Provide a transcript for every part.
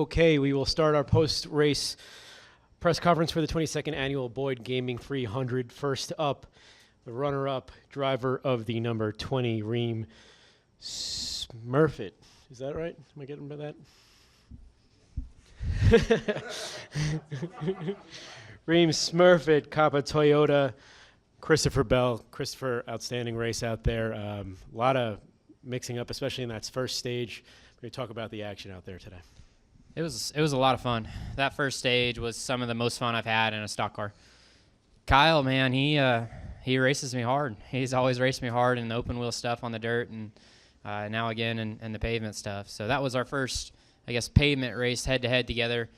Okay, we will start our post-race press conference for the 22nd Annual Boyd Gaming 300. First up, the runner-up, driver of the number 20, Rheem-Smurfit. Is that right? Am I getting by that? Rheem-Smurfit Kappa Toyota, Christopher Bell. Christopher, outstanding race out there. A lot of mixing up, especially in that first stage. We're going to talk about the action out there today. It was a lot of fun. That first stage was some of the most fun I've had in a stock car. Kyle, man, he races me hard. He's always raced me hard in the open wheel stuff on the dirt, and now again in the pavement stuff. So that was our first, I guess, pavement race head-to-head together.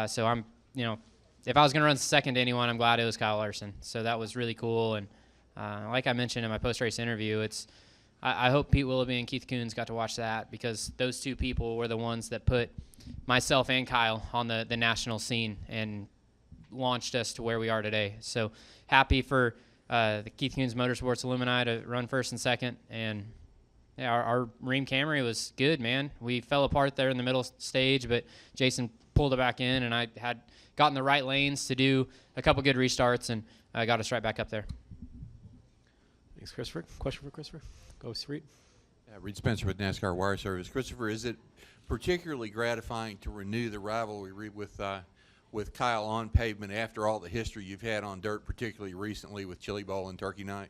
So I'm, if I was going to run second to anyone, I'm glad it was Kyle Larson. So that was really cool. And like I mentioned in my post-race interview, I hope Pete Willoughby and Keith Coons got to watch that, because those two people were the ones that put myself and Kyle on the national scene and launched us to where we are today. So happy for the Keith Coons Motorsports Alumni to run first and second. And yeah, our Rheem Camry was good, man. We fell apart there in the middle stage, but Jason pulled it back in, and I had gotten the right lanes to do a couple good restarts, and got us right back up there. Thanks, Christopher. Question for Christopher? Go, Reed. Reed Spencer with NASCAR Wire Service. Christopher, is it particularly gratifying to renew the rivalry with Kyle on pavement after all the history you've had on dirt, particularly recently with Chili Bowl and Turkey Night?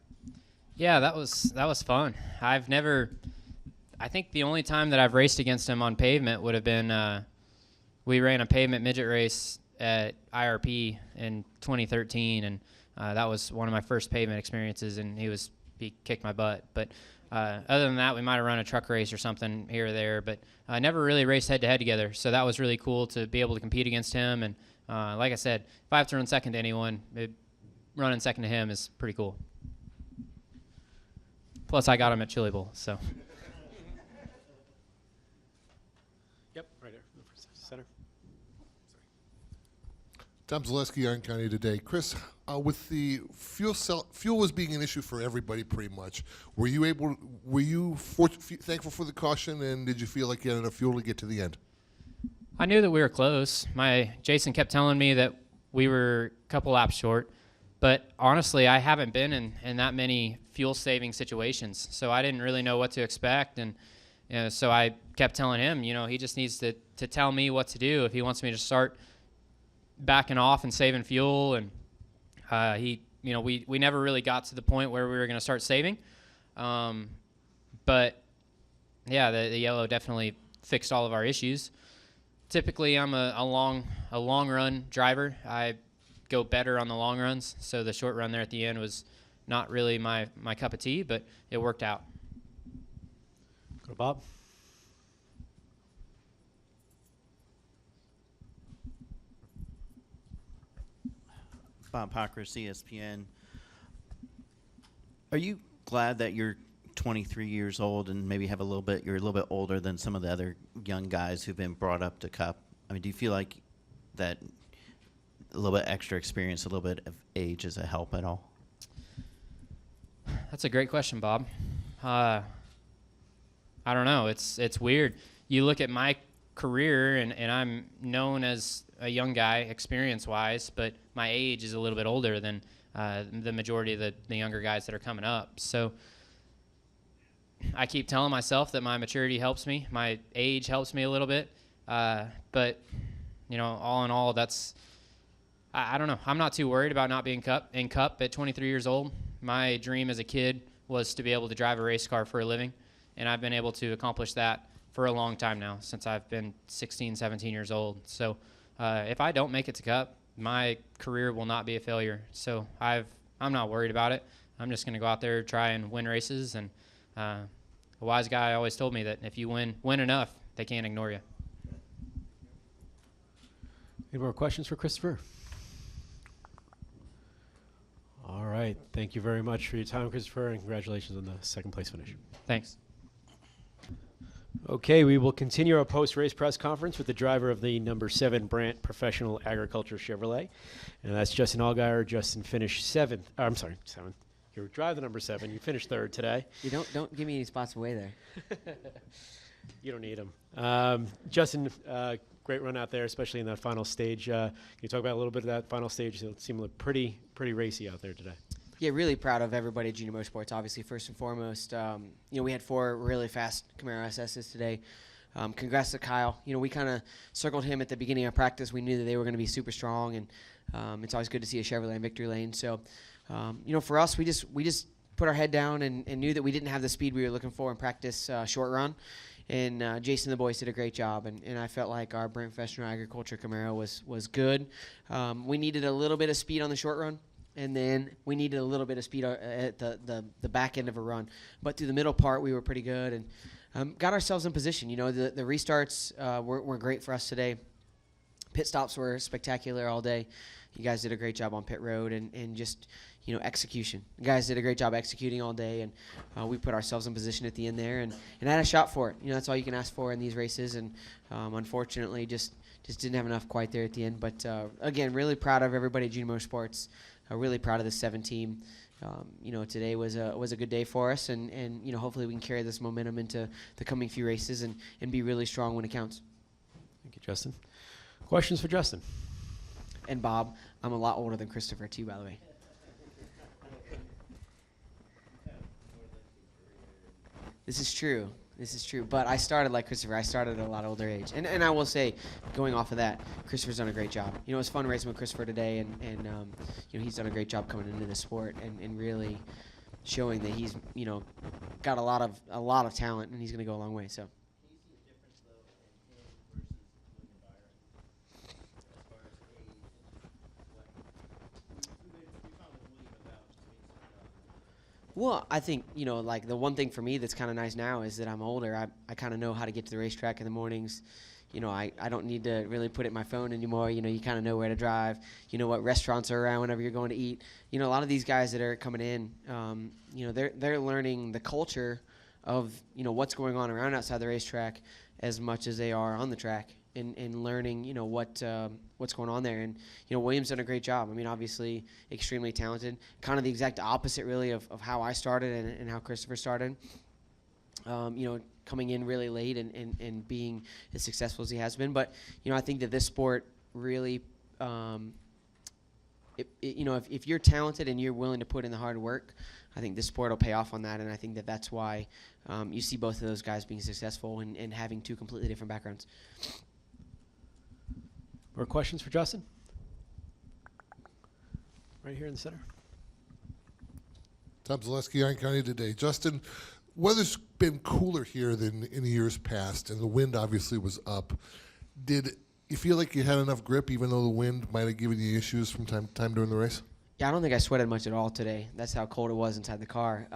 Yeah, that was fun. I think the only time that I've raced against him on pavement would have been we ran a pavement midget race at IRP in 2013, and that was one of my first pavement experiences, and he kicked my butt. But other than that, we might have run a truck race or something here or there, but I never really raced head-to-head together, so that was really cool to be able to compete against him. And like I said, if I have to run second to anyone, running second to him is pretty cool. Plus, I got him at Chili Bowl, so. Yep, right there, center. Tom Zaleski, Iron County Today. Chris, with the fuel was being an issue for everybody pretty much. Were you thankful for the caution, and did you feel like you had enough fuel to get to the end? I knew that we were close. Jason kept telling me that we were a couple laps short, but honestly, I haven't been in that many fuel-saving situations, so I didn't really know what to expect, and so I kept telling him, he just needs to tell me what to do if he wants me to start backing off and saving fuel. And we never really got to the point where we were going to start saving, but yeah, the yellow definitely fixed all of our issues. Typically, I'm a long run driver. I go better on the long runs, so the short run there at the end was not really my cup of tea, but it worked out. Go to Bob. Bob Hocker, ESPN. Are you glad that you're 23 years old and maybe you're a little bit older than some of the other young guys who've been brought up to Cup? I mean, do you feel like that a little bit extra experience, a little bit of age is a help at all? That's a great question, Bob. I don't know. It's weird. You look at my career, and I'm known as a young guy experience-wise, but my age is a little bit older than the majority of the younger guys that are coming up. So I keep telling myself that my maturity helps me. My age helps me a little bit. But, all in all, I don't know. I'm not too worried about not being in Cup at 23 years old. My dream as a kid was to be able to drive a race car for a living, and I've been able to accomplish that for a long time now, since I've been 16, 17 years old. So if I don't make it to Cup, my career will not be a failure. So I'm not worried about it. I'm just going to go out there, try and win races. And a wise guy always told me that if you win enough, they can't ignore you. Any more questions for Christopher? All right. Thank you very much for your time, Christopher, and congratulations on the second place finish. Thanks. Okay, we will continue our post-race press conference with the driver of the number 7 BRANDT Professional Agriculture Chevrolet, and that's Justin Allgaier. Justin finished 7th. I'm sorry, 7th. You drive the number 7. You finished 3rd today. You don't give me any spots away there. You don't need them. Justin, great run out there, especially in that final stage. Can you talk about a little bit of that final stage? It seemed like pretty racy out there today. Yeah, really proud of everybody at Junior Motorsports, obviously, first and foremost. We had 4 really fast Camaro SSs today. Congrats to Kyle. We kind of circled him at the beginning of practice. We knew that they were going to be super strong, and it's always good to see a Chevrolet in victory lane. So, for us, we just put our head down and knew that we didn't have the speed we were looking for in practice short run. And Jason and the boys did a great job, and I felt like our Brent Professional Agriculture Camaro was good. We needed a little bit of speed on the short run, and then we needed a little bit of speed at the back end of a run. But through the middle part, we were pretty good and got ourselves in position. The restarts were great for us today. Pit stops were spectacular all day. You guys did a great job on pit road and just execution. You guys did a great job executing all day, and we put ourselves in position at the end there and had a shot for it. That's all you can ask for in these races, and unfortunately just didn't have enough quite there at the end. But again, really proud of everybody at Junior Motorsports. Really proud of the 7 team. Today was a good day for us, and hopefully we can carry this momentum into the coming few races and be really strong when it counts. Thank you, Justin. Questions for Justin? And Bob, I'm a lot older than Christopher too, by the way. This is true. But I started like Christopher. I started at a lot older age. And I will say, going off of that, Christopher's done a great job. It was fun racing with Christopher today, and he's done a great job coming into the sport and really showing that he's, got a lot of talent, and he's going to go a long way. So. Well, I think, like the one thing for me that's kind of nice now is that I'm older. I kind of know how to get to the racetrack in the mornings. I don't need to really put it in my phone anymore. You kind of know where to drive. You know what restaurants are around whenever you're going to eat. A lot of these guys that are coming in, they're learning the culture of, what's going on around outside the racetrack as much as they are on the track. And learning, what's going on there. And, William's done a great job. I mean, obviously extremely talented. Kind of the exact opposite, really, of how I started and how Christopher started. Coming in really late and being as successful as he has been. But, I think that this sport really, if you're talented and you're willing to put in the hard work, I think this sport will pay off on that. And I think that that's why you see both of those guys being successful and having 2 completely different backgrounds. More questions for Justin? Right here in the center. Tom Zaleski, Iron County Today. Justin, weather's been cooler here than in years past, and the wind obviously was up. Did you feel like you had enough grip, even though the wind might have given you issues from time to time during the race? Yeah, I don't think I sweated much at all today. That's how cold it was inside the car.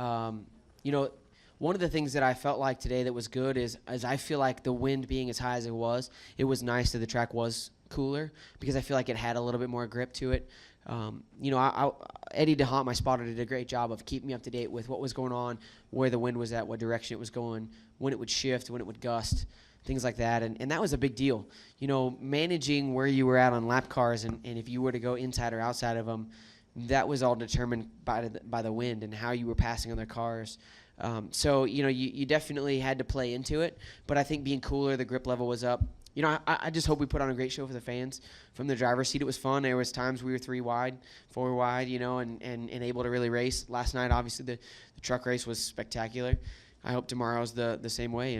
One of the things that I felt like today that was good is I feel like the wind being as high as it was nice that the track was cooler because I feel like it had a little bit more grip to it. Eddie DeHaan, my spotter, did a great job of keeping me up to date with what was going on, where the wind was at, what direction it was going, when it would shift, when it would gust, things like that. And that was a big deal. Managing where you were at on lap cars and if you were to go inside or outside of them, that was all determined by the wind and how you were passing other cars. So you definitely had to play into it. But I think being cooler, the grip level was up. I just hope we put on a great show for the fans. From the driver's seat, it was fun. There was times we were 3 wide, 4 wide, and able to really race. Last night, obviously, the truck race was spectacular. I hope tomorrow's the same way.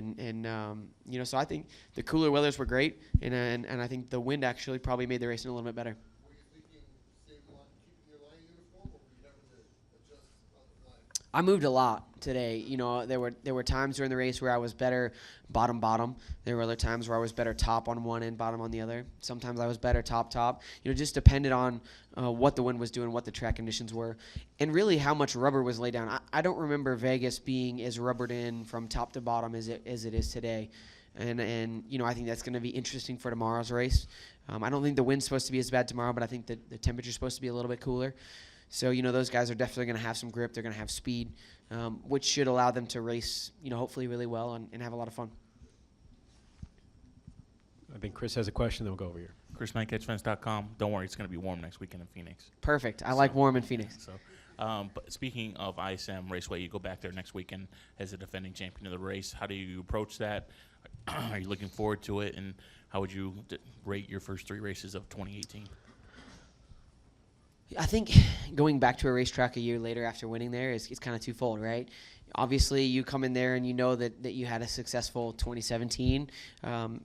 So I think the cooler weathers were great, and I think the wind actually probably made the racing a little bit better. Were you thinking keeping your line uniform, or were you having to adjust on the fly? I moved a lot today. There were times during the race where I was better bottom. There were other times where I was better top on one end, bottom on the other. Sometimes I was better top. Just depended on what the wind was doing, what the track conditions were, and really how much rubber was laid down. I don't remember Vegas being as rubbered in from top to bottom as it is today. And I think that's going to be interesting for tomorrow's race. I don't think the wind's supposed to be as bad tomorrow, but I think that the temperature's supposed to be a little bit cooler. So, those guys are definitely going to have some grip. They're going to have speed, which should allow them to race, hopefully really well and have a lot of fun. I think Chris has a question, then we'll go over here. ChrisMikeHedgeFence.com. Don't worry, it's going to be warm next weekend in Phoenix. Perfect. I like warm in Phoenix. So But speaking of ISM Raceway, you go back there next weekend as a defending champion of the race. How do you approach that? Are you looking forward to it? And how would you rate your first 3 races of 2018? I think going back to a racetrack a year later after winning there is kind of twofold, right? Obviously, you come in there and you know that you had a successful 2017,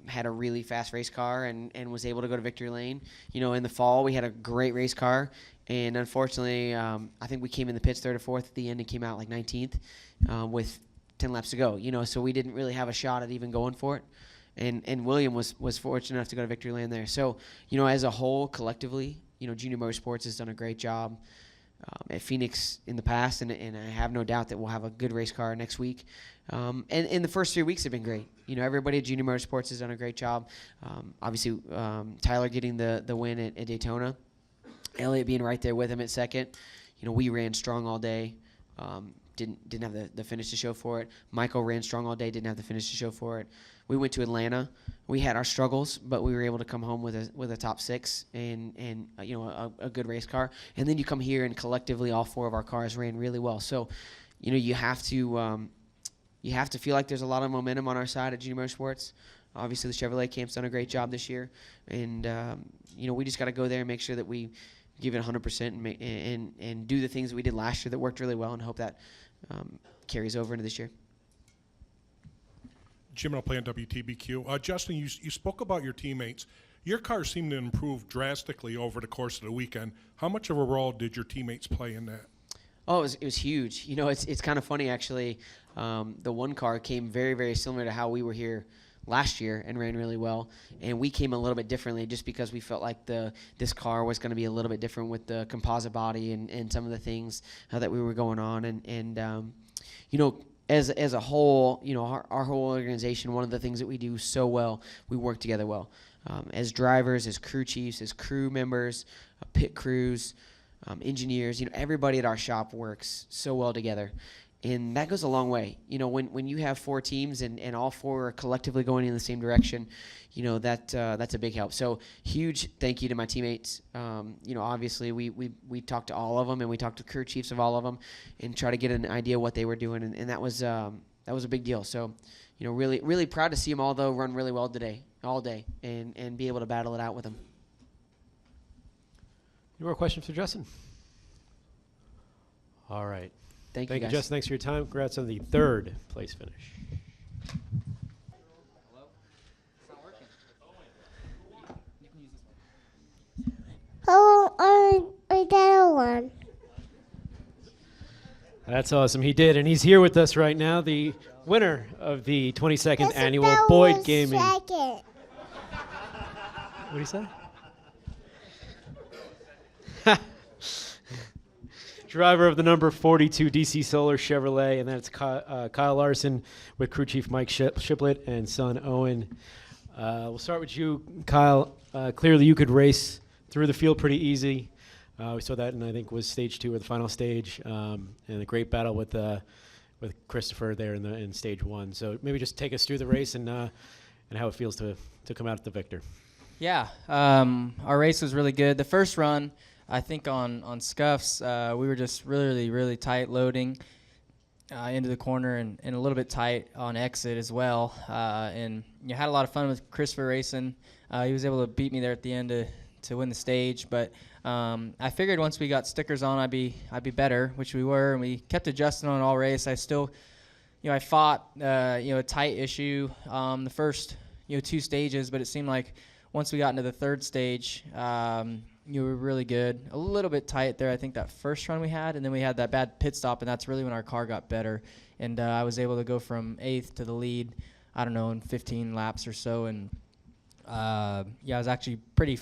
had a really fast race car and was able to go to victory lane. You know, in the fall, we had a great race car, and unfortunately, I think we came in the pits 3rd or 4th at the end and came out like 19th with 10 laps to go. You know, so we didn't really have a shot at even going for it. And William was fortunate enough to go to victory lane there. So, you know, as a whole, collectively, you know, Junior Motorsports has done a great job at Phoenix in the past, and I have no doubt that we'll have a good race car next week. And the first 3 weeks have been great. You know, everybody at Junior Motorsports has done a great job. Obviously, Tyler getting the win at Daytona, Elliott being right there with him at second. You know, we ran strong all day. Didn't have the finish to show for it. Michael ran strong all day, didn't have the finish to show for it. We went to Atlanta. We had our struggles, but we were able to come home with a top 6 and you know, a good race car. And then you come here and collectively all 4 of our cars ran really well. So, you know, you have to feel like there's a lot of momentum on our side at Junior Motorsports. Obviously, the Chevrolet camp's done a great job this year, and you know, we just got to go there and make sure that we give it 100% and do the things that we did last year that worked really well, and hope that carries over into this year. Jim O'Play on WTBQ. Justin, you spoke about your teammates. Your car seemed to improve drastically over the course of the weekend. How much of a role did your teammates play in that? Oh, it was huge. You know, it's kind of funny, actually. The one car came very, very similar to how we were here last year and ran really well. And we came a little bit differently just because we felt like this car was going to be a little bit different with the composite body and some of the things that we were going on. And you know, as a whole, you know, our whole organization, one of the things that we do so well, we work together well. As drivers, as crew chiefs, as crew members, pit crews, engineers, you know, everybody at our shop works so well together. And that goes a long way. You know, when you have 4 teams and all 4 are collectively going in the same direction, you know, that's a big help. So huge thank you to my teammates. You know, obviously we talked to all of them, and we talked to crew chiefs of all of them and try to get an idea what they were doing. And that was a big deal. So, you know, really, really proud to see them all, though, run really well today, all day, and be able to battle it out with them. Any more questions for Justin? All right. Thank you, guys. Justin. Thanks for your time. Congrats on the 3rd place finish. Hello? It's not working. You can use this one. Oh, I got one. That's awesome. He did, and he's here with us right now, the winner of the 22nd annual Isabel Boyd was Gaming. second. What do you say? Driver of the number 42 DC Solar Chevrolet, and that's Kyle Larson with crew chief Mike Shiplett and son Owen. We'll start with you, Kyle. Clearly, you could race through the field pretty easy. We saw that, and I think was stage 2 or the final stage, and a great battle with Christopher there in stage 1. So maybe just take us through the race and how it feels to come out the victor. Yeah, our race was really good. The first run, I think on scuffs, we were just really, really tight loading into the corner and a little bit tight on exit as well. And you had a lot of fun with Christopher racing. He was able to beat me there at the end to win the stage. But I figured once we got stickers on, I'd be better, which we were. And we kept adjusting on all race. I still, I fought a tight issue the first 2 stages, but it seemed like once we got into the 3rd stage, you were really good. A little bit tight there, I think, that first run we had, and then we had that bad pit stop, and that's really when our car got better. And I was able to go from 8th to the lead, I don't know, in 15 laps or so. And I was actually pretty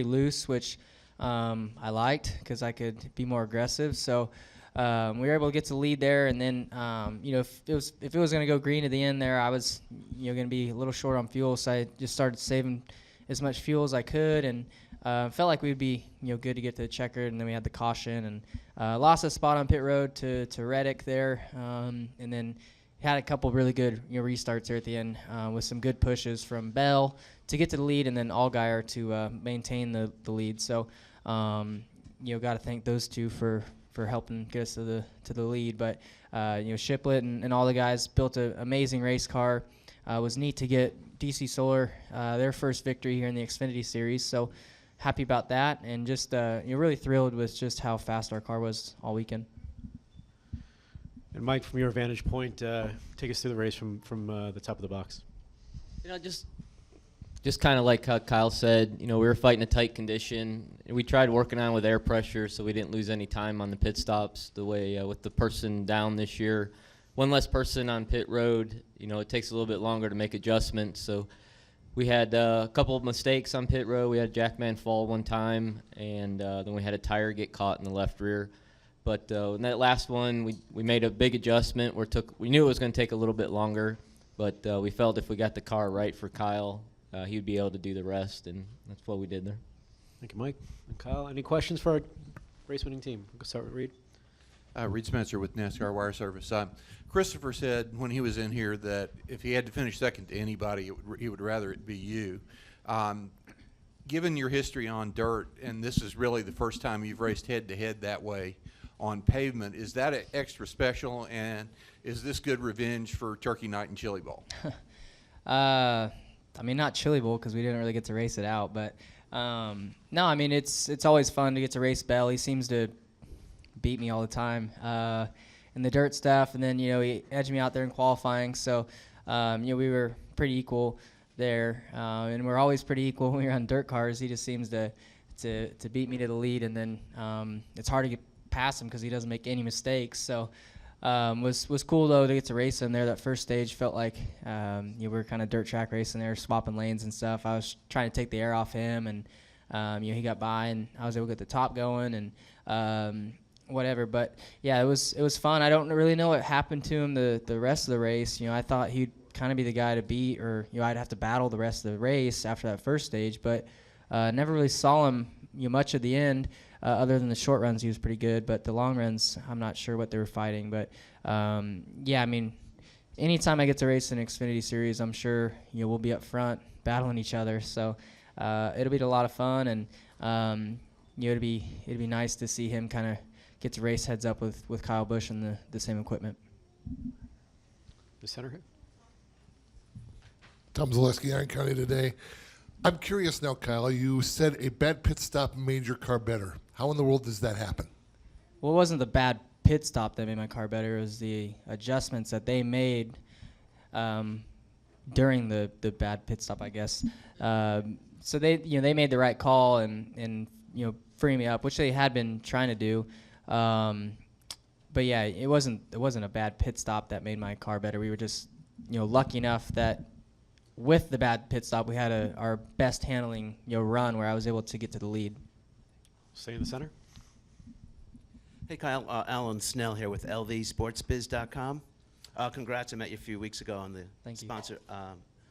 loose, which I liked because I could be more aggressive. So we were able to get to the lead there, and then if it was going to go green at the end there, I was going to be a little short on fuel, so I just started saving as much fuel as I could, and felt like we'd be good to get to the checkered, and then we had the caution and lost a spot on pit road to Reddick there, and then had a couple really good restarts there at the end with some good pushes from Bell to get to the lead, and then Allgaier to maintain the lead. So got to thank those two for for helping get us to the lead. But Shiplett and all the guys built an amazing race car. It was neat to get DC Solar their first victory here in the Xfinity Series. So happy about that, and just really thrilled with just how fast our car was all weekend. And Mike, from your vantage point, take us through the race from the top of the box. Just kind of like how Kyle said, we were fighting a tight condition. We tried working on with air pressure so we didn't lose any time on the pit stops. The way with the person down this year, one less person on pit road, it takes a little bit longer to make adjustments. So we had a couple of mistakes on pit road. We had Jackman fall one time, and then we had a tire get caught in the left rear. But in that last one, we made a big adjustment. We knew it was going to take a little bit longer, but we felt if we got the car right for Kyle, he would be able to do the rest, and that's what we did there. Thank you, Mike. And Kyle, any questions for our race-winning team? We'll start with Reed. Reed Spencer with NASCAR Wire Service. Christopher said when he was in here that if he had to finish second to anybody, he would rather it be you. Given your history on dirt, and this is really the first time you've raced head-to-head that way on pavement, is that extra special, and is this good revenge for Turkey Night and Chili Bowl? Not Chili Bowl because we didn't really get to race it out, but no, it's always fun to get to race Bell. He seems to beat me all the time in the dirt stuff, and then he edged me out there in qualifying. So we were pretty equal there, and we're always pretty equal when we're on dirt cars. He just seems to beat me to the lead, and then it's hard to get past him because he doesn't make any mistakes. So was cool though to get to race him there. That first stage felt like we were kind of dirt track racing there, swapping lanes and stuff. I was trying to take the air off him, and he got by, and I was able to get the top going and whatever. But yeah, it was fun. I don't really know what happened to him the rest of the race. I thought he'd kind of be the guy to beat, or I'd have to battle the rest of the race after that first stage, but never really saw him much at the end. Other than the short runs, he was pretty good, but the long runs, I'm not sure what they were fighting. But anytime I get to race in Xfinity Series, I'm sure we'll be up front battling each other. So it'll be a lot of fun, and it'd be nice to see him kind of get to race heads up with Kyle Busch and the same equipment. The center here. Tom Zaleski, Iron County Today. I'm curious now, Kyle. You said a bad pit stop made your car better. How in the world does that happen? Well, it wasn't the bad pit stop that made my car better. It was the adjustments that they made during the bad pit stop, I guess. So they made the right call and free me up, which they had been trying to do. But yeah, it wasn't a bad pit stop that made my car better. We were just lucky enough that with the bad pit stop, we had our best handling run where I was able to get to the lead. Stay in the center. Hey, Kyle. Alan Snell here with LVSportsBiz.com. Congrats. I met you a few weeks ago on the sponsor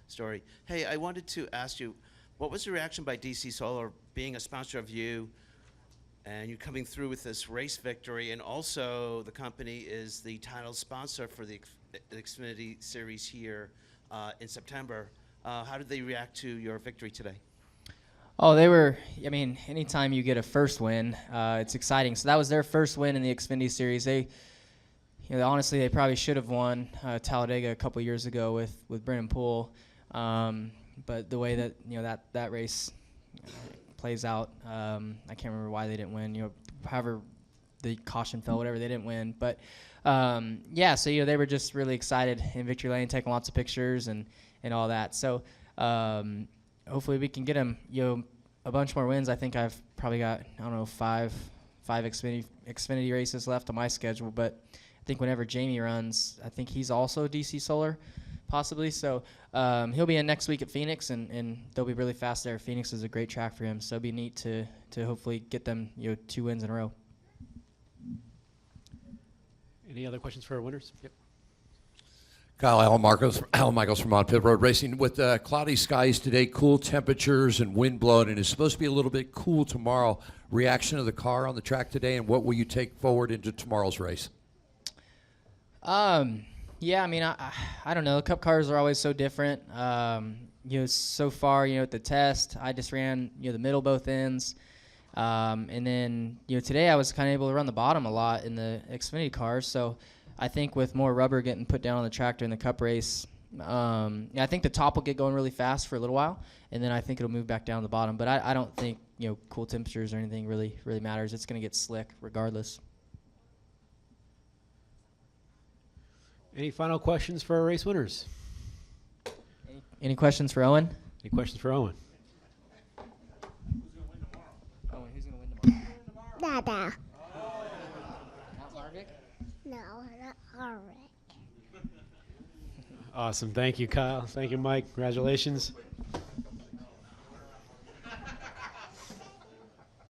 story. Hey, I wanted to ask you, what was the reaction by DC Solar being a sponsor of you and you coming through with this race victory, and also the company is the title sponsor for the Xfinity Series here in September. How did they react to your victory today? Oh, they were, anytime you get a first win, it's exciting. So that was their first win in the Xfinity Series. They, honestly, they probably should have won Talladega a couple years ago with Brennan Poole. But the way that that race plays out, I can't remember why they didn't win. However the caution fell, whatever, they didn't win. But yeah, so they were just really excited in victory lane, taking lots of pictures and all that. So hopefully we can get them a bunch more wins. I think I've probably got five Xfinity races left on my schedule. But I think whenever Jamie runs, I think he's also DC Solar, possibly. So he'll be in next week at Phoenix, and they'll be really fast there. Phoenix is a great track for him, so it'll be neat to hopefully get them 2 wins in a row. Any other questions for our winners? Yep. Kyle, Alan Michaels from On Pit Road Racing. With cloudy skies today, cool temperatures and wind blowing, and it's supposed to be a little bit cool tomorrow. Reaction of the car on the track today, and what will you take forward into tomorrow's race? Yeah, I don't know. Cup cars are always so different. So far, at the test, I just ran the middle both ends. And then, today I was kind of able to run the bottom a lot in the Xfinity cars. So I think with more rubber getting put down on the tractor in the Cup race, I think the top will get going really fast for a little while, and then I think it'll move back down the bottom. But I don't think cool temperatures or anything really matters. It's going to get slick regardless. Any final questions for our race winners? Any questions for Owen? Any questions for Owen? Owen, who's going to win tomorrow? Dada. Not Larvick? No, not Harvick. Awesome. Thank you, Kyle. Thank you, Mike. Congratulations.